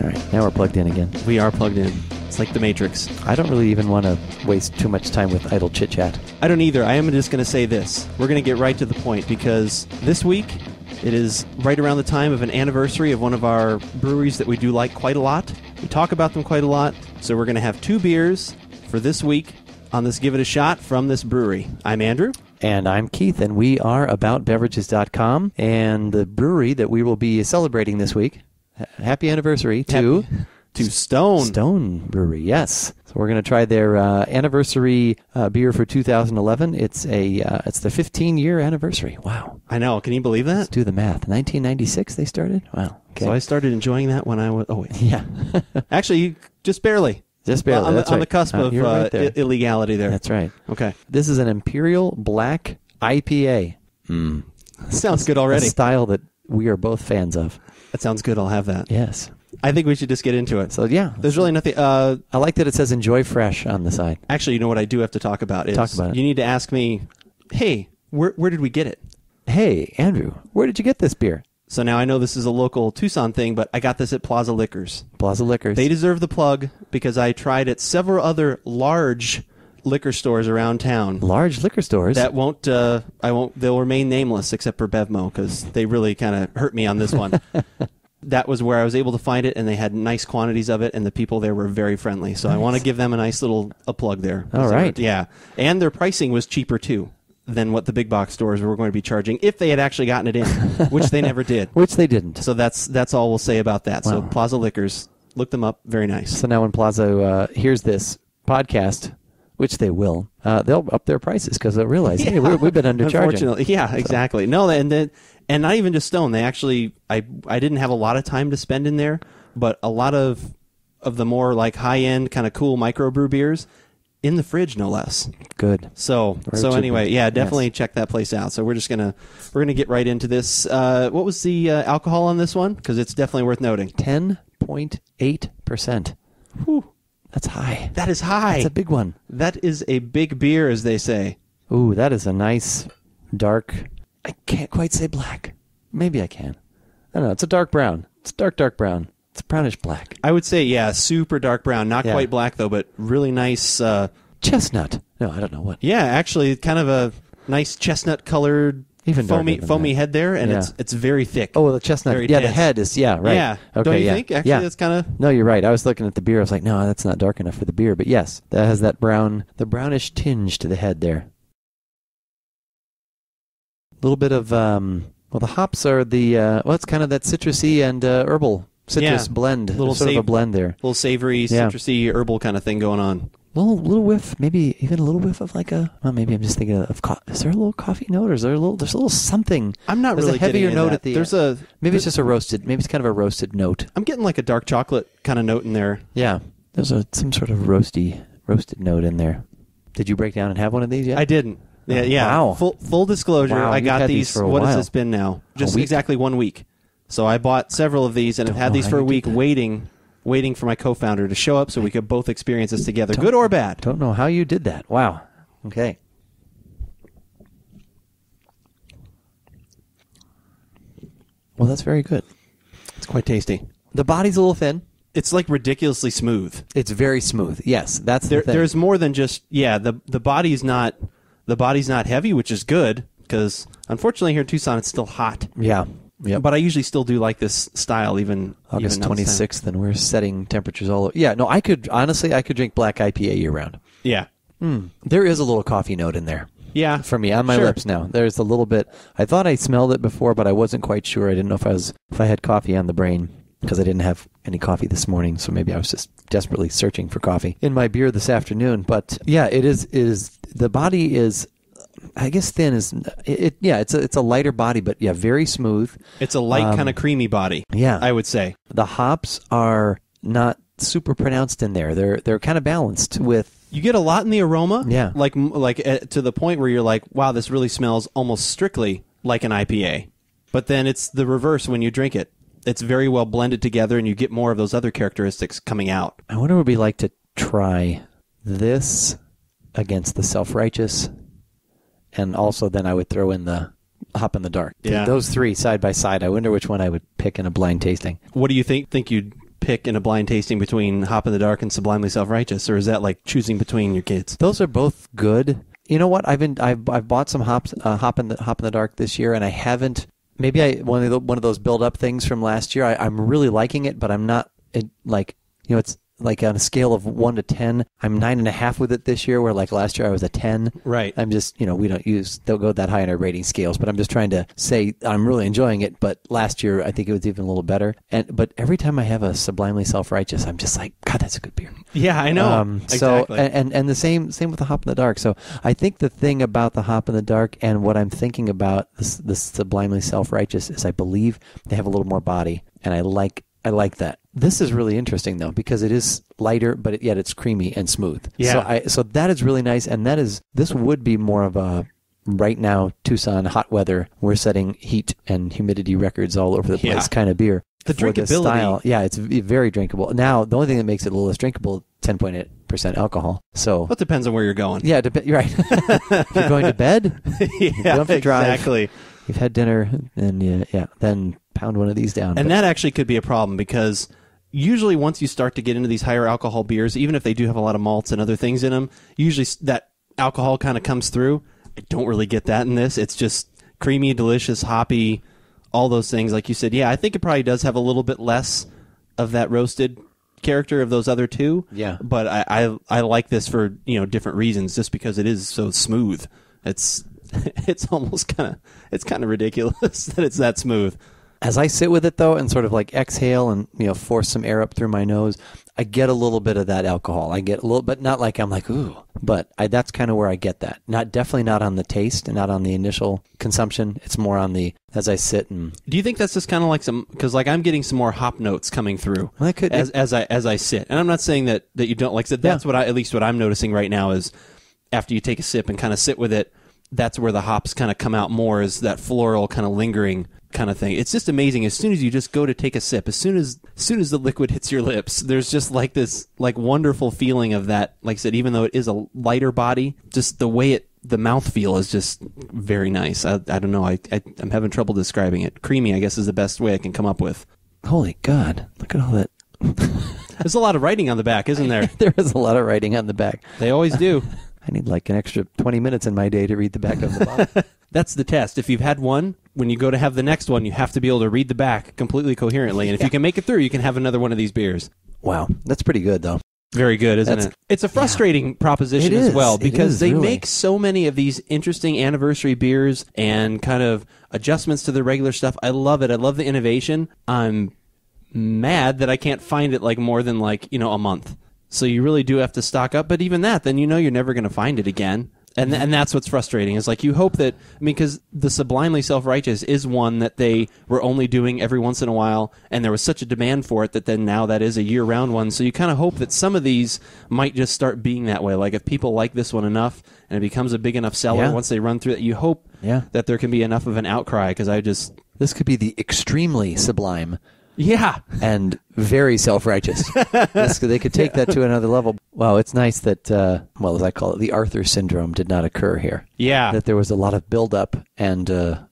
All right, now we're plugged in again. We are plugged in. It's like the Matrix. I don't really even want to waste too much time with idle chit-chat. I don't either. I am just going to say this. We're going to get right to the point because this week it is right around the time of an anniversary of one of our breweries that we do like quite a lot. We talk about them quite a lot. So we're going to have 2 beers for this week on this Give It a Shot from this brewery. I'm Andrew. And I'm Keith, and we are AboutBeverages.com. And the brewery that we will be celebrating this week, happy anniversary to Stone. Stone Brewery, yes. So we're going to try their anniversary beer for 2011. It's the 15-year anniversary. Wow. I know. Can you believe that? Let's do the math. 1996 they started? Wow. Okay. So I started enjoying that when I was... Oh, wait. Yeah. Actually, just barely. Just barely. On the cusp of right illegality there. That's right. Okay. This is an Imperial Black IPA. Sounds good already. A style that we are both fans of. That sounds good. I'll have that. Yes. I think we should just get into it. So, yeah. There's really nothing... I like that it says enjoy fresh on the side. Actually, you know what I do have to talk about is... Talk about it. You need to ask me, hey, where did we get it? Hey, Andrew, where did you get this beer? So now I know this is a local Tucson thing, but I got this at Plaza Liquors. Plaza Liquors. They deserve the plug because I tried at several other large liquor stores around town. Large liquor stores? That won't, they'll remain nameless except for Bevmo because they really kind of hurt me on this one. That was where I was able to find it, and they had nice quantities of it, and the people there were very friendly. So nice. I want to give them a nice little plug there. All right. Yeah. And their pricing was cheaper, too, than what the big box stores were going to be charging if they had actually gotten it in, which they never did. Which they didn't. So that's all we'll say about that. Wow. So Plaza Liquors, look them up. Very nice. So now when Plaza hears this podcast, which they will, they'll up their prices because they'll realize, hey, we've been undercharging. Unfortunately, yeah, exactly. No, and not even just Stone. They actually, I didn't have a lot of time to spend in there, but a lot of the more like high-end kind of cool microbrew beers in the fridge, no less. Good. So anyway, yeah, definitely check that place out. So we're gonna get right into this. What was the alcohol on this one? Because it's definitely worth noting. 10.8%. Whew. That's high. That is high. That's a big one. That is a big beer, as they say. Ooh, that is a nice dark. I can't quite say black. Maybe I can. I don't know. It's a dark brown. It's dark brown. It's brownish black. I would say, yeah, super dark brown. Not quite black, though, but really nice. Chestnut. No, I don't know what. Yeah, actually, kind of a nice chestnut-colored, even foamy head there, and it's very thick. Oh, the chestnut. Very dense. The head is, right. Yeah. Okay, don't you think? Actually, it's kind of... No, you're right. I was looking at the beer. I was like, no, that's not dark enough for the beer. But yes, that has that the brownish tinge to the head there. A little bit of, the hops are it's kind of that citrusy and herbal citrus blend. Little sort of a blend there. Little savory, citrusy, herbal kind of thing going on. Little whiff, maybe even a little whiff of maybe I'm just thinking of is there a little coffee note, or is there's a little something? I'm not really a heavier getting note at the maybe it's just a roasted, maybe it's kind of a roasted note. I'm getting like a dark chocolate kind of note in there. Yeah, there's some sort of roasted note in there. Did you break down and have one of these yet? I didn't. Yeah. Wow. Full disclosure, wow, I got these. For what while. has this been now? Just exactly 1 week. So I bought several of these and have had these for a week, waiting for my co-founder to show up so we could both experience this together, good or bad. Don't know how you did that. Wow. Okay. Well, that's very good. It's quite tasty. The body's a little thin. It's like ridiculously smooth. It's very smooth. Yes, that's the thing. There's more than just the body's not heavy, which is good because unfortunately here in Tucson it's still hot. Yeah. Yep. But I usually still do like this style even August 26th, and we're setting temperatures all over. Yeah, no, I could drink black IPA year round. Yeah. There is a little coffee note in there. Yeah. For me, on my lips now. There's a little bit. I thought I smelled it before, but I wasn't quite sure. I didn't know if I had coffee on the brain because I didn't have any coffee this morning, so maybe I was just desperately searching for coffee in my beer this afternoon. But yeah, it is the body is, I guess thin is it. Yeah, it's a lighter body, but yeah, very smooth. It's a light kind of creamy body. Yeah, I would say the hops are not super pronounced in there. They're kind of balanced with. You get a lot in the aroma. Yeah, like to the point where you're like, wow, this really smells almost strictly like an IPA. But then it's the reverse when you drink it. It's very well blended together, and you get more of those other characteristics coming out. I wonder what it would be like to try this against the Self-Righteous. And also then I would throw in the Hop in the Dark. Yeah. Those three side by side. I wonder which one I would pick in a blind tasting. What do you think you'd pick in a blind tasting between Hop in the Dark and Sublimely Self-Righteous, or is that like choosing between your kids? Those are both good. You know what? I've bought some Hop in the Dark this year, and I haven't. Maybe one of those build up things from last year. I'm really liking it, but I'm not it's like on a scale of 1 to 10. I'm 9.5 with it this year, where like last year I was a 10. Right. I'm just we don't go that high in our rating scales, but I'm just trying to say I'm really enjoying it. But last year I think it was even a little better. But every time I have a Sublimely Self-Righteous, I'm just like, God, that's a good beer. Yeah, I know. Exactly. So and the same with the Hop in the Dark. So I think the thing about the Hop in the Dark and what I'm thinking about the Sublimely Self-Righteous is I believe they have a little more body, and I like that. This is really interesting though, because it is lighter, but yet it's creamy and smooth. Yeah. So that is really nice, and this would be more of a right now Tucson hot weather. We're setting heat and humidity records all over the place kind of beer. The for drinkability. This style. Yeah, it's very drinkable. Now the only thing that makes it a little less drinkable, 10.8% alcohol. So well, it depends on where you're going. Yeah, you're right. If you're going to bed, you don't have to drive. Exactly. You've had dinner, and then pound one of these down. And that actually could be a problem, because usually once you start to get into these higher alcohol beers, even if they do have a lot of malts and other things in them, usually that alcohol kind of comes through. I don't really get that in this. It's just creamy, delicious, hoppy, all those things. Like you said, I think it probably does have a little bit less of that roasted character of those other two. Yeah. But I like this for different reasons, just because it is so smooth. It's almost kind of ridiculous that it's that smooth. As I sit with it, though, and sort of like exhale and, force some air up through my nose, I get a little bit of that alcohol. I get a little, but not like I'm like, ooh. But that's kind of where I get that. Definitely not on the taste and not on the initial consumption. It's more on the, as I sit and... Do you think that's just kind of like because like I'm getting some more hop notes coming through as I sit. And I'm not saying that you don't, like I said, that's at least what I'm noticing right now is after you take a sip and kind of sit with it, that's where the hops kind of come out more, is that floral kind of lingering kind of thing. It's just amazing. As soon as you just go to take a sip, as soon as the liquid hits your lips, there's just like this like wonderful feeling of that. Like I said, even though it is a lighter body, just the way the mouthfeel is just very nice. I don't know. I'm having trouble describing it. Creamy, I guess, is the best way I can come up with. Holy God. Look at all that. There's a lot of writing on the back, isn't there? There is a lot of writing on the back. They always do. I need like an extra 20 minutes in my day to read the back of the bottle. That's the test. If you've had one, when you go to have the next one, you have to be able to read the back completely coherently. And if you can make it through, you can have another one of these beers. Wow. That's pretty good, though. Very good, isn't it? It's a frustrating proposition as well, because they make so many of these interesting anniversary beers and kind of adjustments to the regular stuff. I love it. I love the innovation. I'm mad that I can't find it like more than a month. So you really do have to stock up. But even that, then you're never going to find it again. And that's what's frustrating. Is like you hope that, because the Sublimely Self-Righteous is one that they were only doing every once in a while, and there was such a demand for it that then now that is a year-round one. So you kind of hope that some of these might just start being that way. Like if people like this one enough and it becomes a big enough seller once they run through it, you hope that there can be enough of an outcry, because This could be the extremely sublime. Yeah. And very self-righteous. They could take that to another level. Wow, it's nice that, as I call it, the Arthur syndrome did not occur here. Yeah. That there was a lot of build-up and and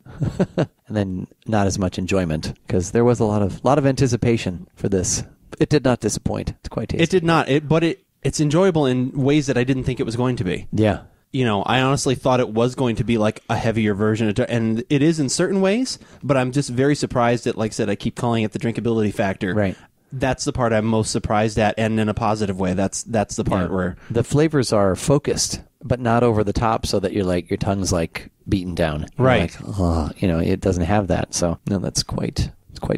then not as much enjoyment, because there was a lot of anticipation for this. It did not disappoint. It's quite tasty. It did not. But it's enjoyable in ways that I didn't think it was going to be. Yeah. I honestly thought it was going to be like a heavier version, and it is in certain ways, but I'm just very surprised at, like I said, I keep calling it the drinkability factor. Right. That's the part I'm most surprised at, and in a positive way. That's the part where... The flavors are focused, but not over the top, so that your tongue's like beaten down. Right. It doesn't have that, so no, that's quite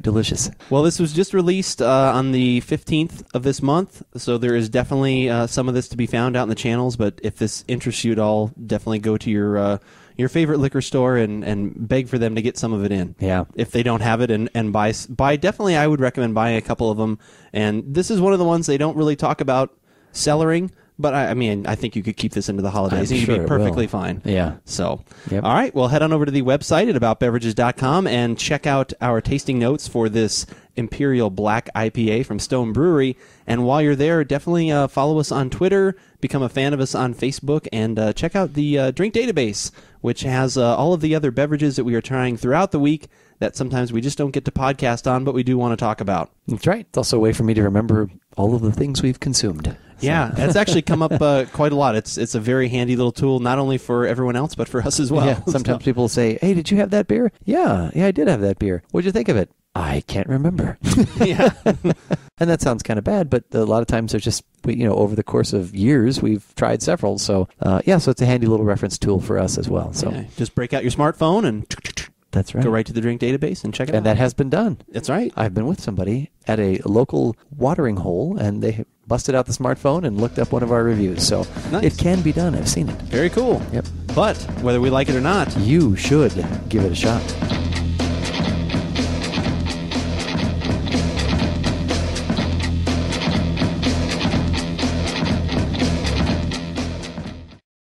delicious. Well, this was just released on the 15th of this month, so there is definitely some of this to be found out in the channels, but if this interests you at all, definitely go to your favorite liquor store and beg for them to get some of it in. Yeah. If they don't have it, and buy, definitely I would recommend buying a couple of them, and this is one of the ones they don't really talk about cellaring, but I think you could keep this into the holidays. You'd be perfectly fine. Yeah. So, All right. Well, head on over to the website at AboutBeverages.com and check out our tasting notes for this Imperial Black IPA from Stone Brewery. And while you're there, definitely follow us on Twitter, become a fan of us on Facebook, and check out the drink database, which has all of the other beverages that we are trying throughout the week that sometimes we just don't get to podcast on, but we do want to talk about. That's right. It's also a way for me to remember all of the things we've consumed. Yeah, it's actually come up quite a lot. It's a very handy little tool, not only for everyone else, but for us as well. Yeah, sometimes people say, hey, did you have that beer? Yeah, I did have that beer. What'd you think of it? I can't remember. Yeah. And that sounds kind of bad, but a lot of times there's just, over the course of years, we've tried several. So, so it's a handy little reference tool for us as well. So just break out your smartphone and that's right. Go right to the drink database and check it out. And that has been done. That's right. I've been with somebody at a local watering hole, and they busted out the smartphone and looked up one of our reviews. So nice. It can be done. I've seen it. Very cool. Yep. But whether we like it or not, you should give it a shot.